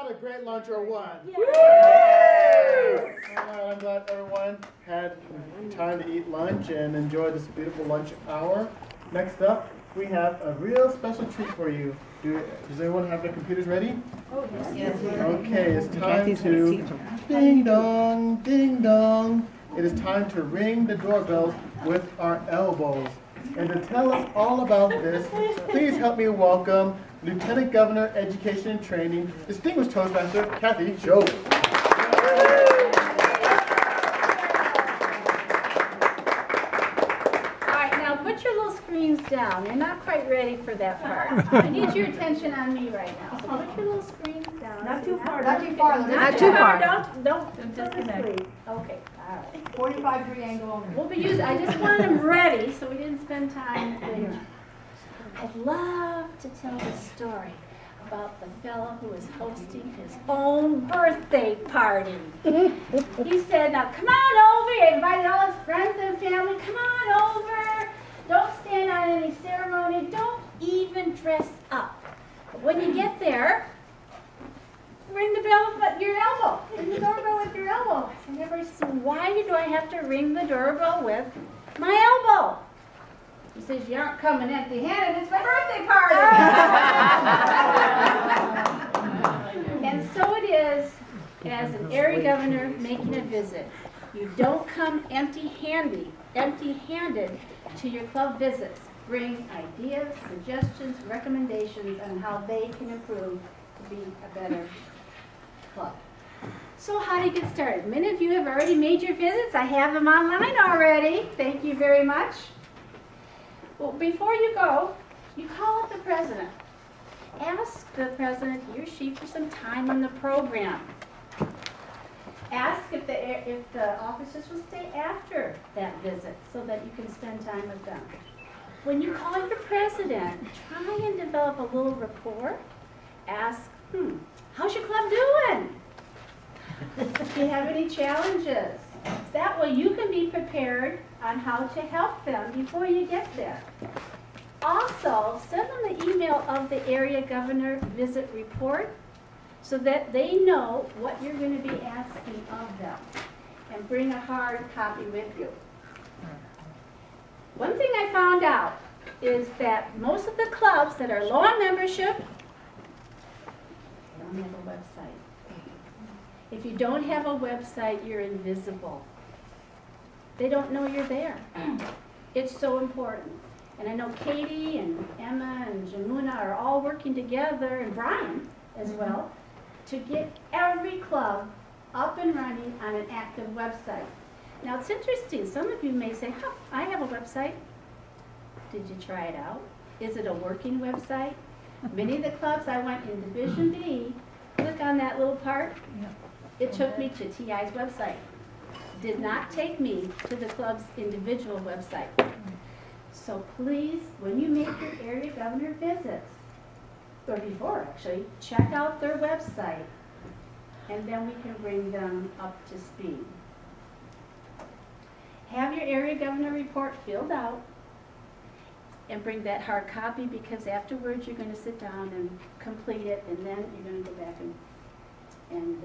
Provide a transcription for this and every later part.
had a great lunch or what? Yeah. I'm glad everyone had time to eat lunch and enjoy this beautiful lunch hour. Next up, we have a real special treat for you. Does everyone have their computers ready? Oh, yes. Okay, it's time to ding dong, ding dong. It is time to ring the doorbells with our elbows. And to tell us all about this, please help me welcome Lieutenant Governor, Education and Training, Distinguished Toastmaster, Kathy Jobe. All right, now put your little screens down. You're not quite ready for that part. I need your attention on me right now. So put your little screens down. Not too far. Not too far. Don't disconnect. Okay, all right. 45-degree angle. We'll be using, I just want them ready so we didn't spend time later. I'd love to tell the story about the fellow who was hosting his own birthday party. He said, now come on over. He invited all his friends and family. Come on over. Don't stand on any ceremony. Don't even dress up. But when you get there, ring the bell with your elbow. Ring the doorbell with your elbow. And everybody said, why do I have to ring the doorbell with my elbow? He says, you aren't coming empty-handed. It's my birthday party. And so it is as an area governor making a visit. You don't come empty-handed to your club visits. Bring ideas, suggestions, recommendations on how they can improve to be a better club. So how do you get started? Many of you have already made your visits. I have them online already. Thank you very much. Well, before you go, you call up the president. Ask the president, he or she, for some time on the program. Ask if the officers will stay after that visit so that you can spend time with them. When you call your president, try and develop a little rapport. Ask, how's your club doing? Do you have any challenges? That way you can be prepared on how to help them before you get there. Also, send them the email of the area governor visit report so that they know what you're going to be asking of them. And bring a hard copy with you. One thing I found out is that most of the clubs that are low on membership don't have a website. If you don't have a website, you're invisible. They don't know you're there. It's so important. And I know Katie and Emma and Jamuna are all working together, and Brian as well, to get every club up and running on an active website. Now it's interesting. Some of you may say, I have a website. Did you try it out? Is it a working website? Many of the clubs I went in Division B, click on that little part. It took me to TI's website. Did not take me to the club's individual website. So please, when you make your area governor visits, or before actually, check out their website, and then we can bring them up to speed. Have your area governor report filled out, and bring that hard copy, because afterwards you're going to sit down and complete it, and then you're going to go back and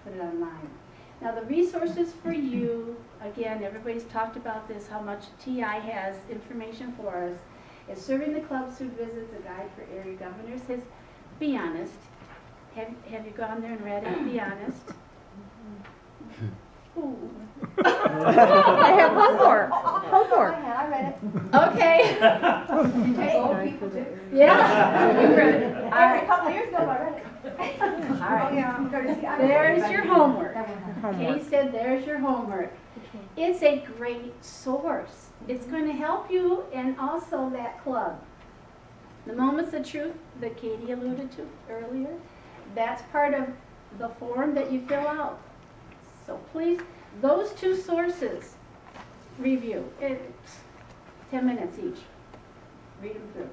put it online. Now the resources for you, again, everybody's talked about this, how much TI has information for us, is Serving the Clubs Through Visits, a guide for area governors. Says, be honest. Have you gone there and read it? Be honest. Ooh. I have homework. I read it. Okay. You take old people too. Yeah. You read it. All A right. couple years ago I read it. All right. Oh, yeah, I'm courtesy. There's your homework. Homework. Kay said, there's your homework. It's a great source. It's going to help you and also that club. The moments of truth that Katie alluded to earlier, that's part of the form that you fill out. So please, those two sources, review. It's 10 minutes each. Read them through.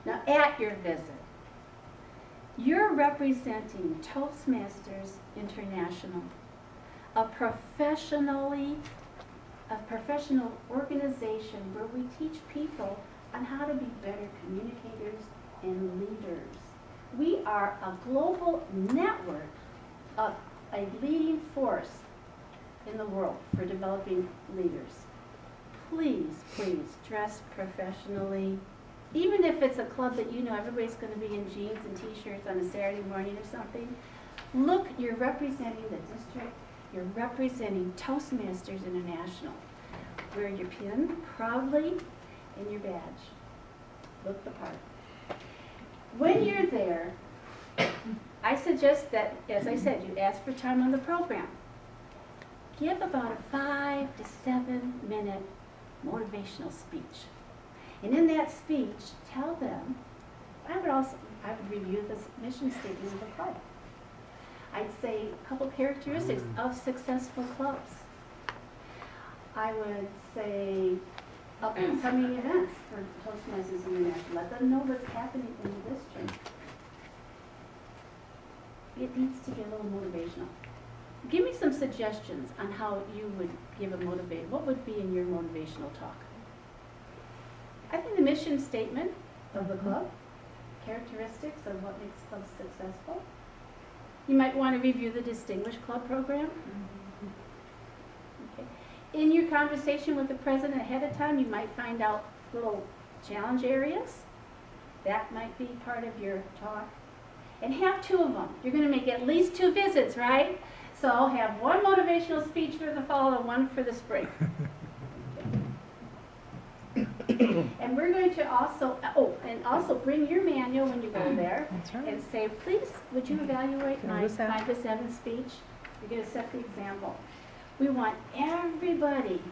Now, at your visit, you're representing Toastmasters International, a professional organization where we teach people on how to be better communicators and leaders. We are a global network of a leading force in the world for developing leaders. Please, please dress professionally. Even if it's a club that you know everybody's going to be in jeans and t-shirts on a Saturday morning or something, look, you're representing the district, you're representing Toastmasters International. Wear your pin proudly and your badge. Look the part. When you're there, I suggest that, as I said, you ask for time on the program. Give about a 5 to 7 minute motivational speech. And in that speech, tell them, I would review the mission statement of the club. I'd say a couple characteristics of successful clubs. I would say upcoming events for Toastmasters International. Let them know what's happening in the district. It needs to be a little motivational. Give me some suggestions on how you would give a motivate. What would be in your motivational talk? I think the mission statement of the club, characteristics of what makes clubs successful. You might want to review the Distinguished Club program. Okay. In your conversation with the president ahead of time, you might find out little challenge areas. That might be part of your talk. And have 2 of them. You're going to make at least 2 visits, right? So have one motivational speech for the fall and one for the spring. And we're going to also, also bring your manual when you go there. That's right. And say, please, would you evaluate my Notice that. 5 to 7 speech? You're going to set the example. We want everybody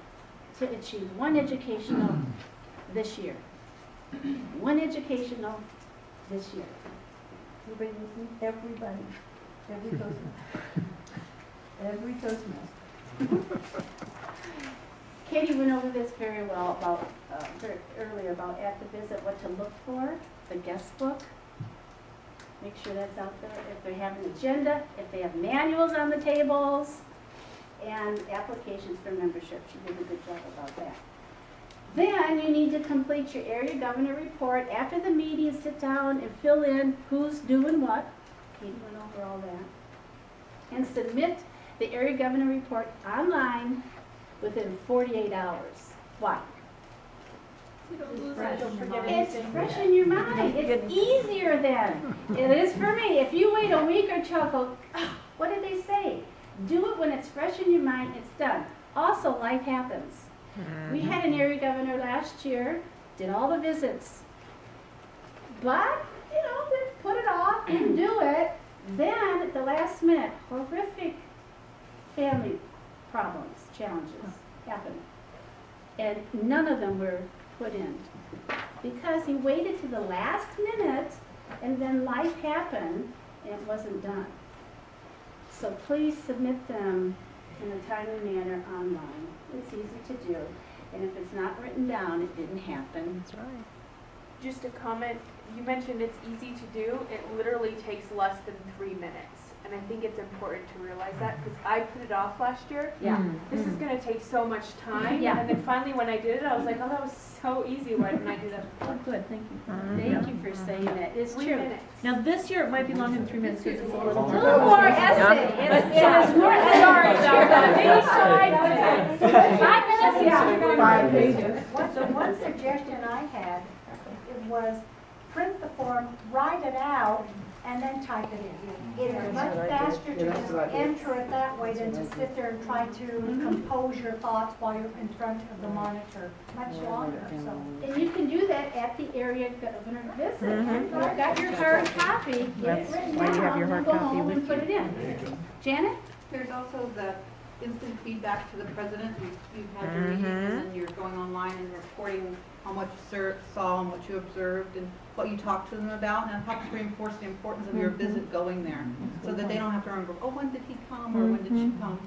to achieve 1 educational this year. 1 educational this year. Everybody listening? Everybody. Every Toastmaster. Every Toastmaster. Katie went over this very well about earlier about at the visit what to look for, the guest book. Make sure that's out there. If they have an agenda, if they have manuals on the tables, and applications for membership. She did a good job about that. Then you need to complete your area governor report. After the meeting, sit down and fill in who's doing what. Katie went over all that. And submit the area governor report online within 48 hours. Why? It's fresh in your mind. It's easier then. It is for me. If you wait a week or 2, I'll go, oh, what did they say? Do it when it's fresh in your mind. It's done. Also, life happens. We had an area governor last year, did all the visits. But, you know, we put it off, didn't do it. Then, at the last minute, horrific family problems, challenges happened. And none of them were put in. Because he waited to the last minute, and then life happened, and it wasn't done. So please submit them in a timely manner online. It's easy to do. And if it's not written down, it didn't happen. That's right. Just a comment, you mentioned it's easy to do. It literally takes less than 3 minutes. And I think it's important to realize that because I put it off last year. Yeah. This is going to take so much time. Yeah. And then finally when I did it, I was like, oh, that was so easy. Why didn't I do that before? Oh, good. Thank you. Thank you for saying that. It's 3 true. minutes. Now this year it might be longer than 3 minutes because it's a little A little more essay. It is more essay. 5 minutes, yeah. 5 pages. So one suggestion I had was print the form, write it out, and then type it in. It is much faster to just enter it that way than to sit there and try to compose your thoughts while you're in front of the monitor. Much longer, so. And you can do that at the area governor visit. You've got your hard copy, get it That's written why you have down, your hard and go copy home with and put it in. Janet? There's also the instant feedback to the president. You've had your meeting and then you're going online and reporting on what you saw and what you observed and what you talked to them about, and it helps reinforce the importance of your visit going there so that they don't have to remember, oh, when did he come or when did she come?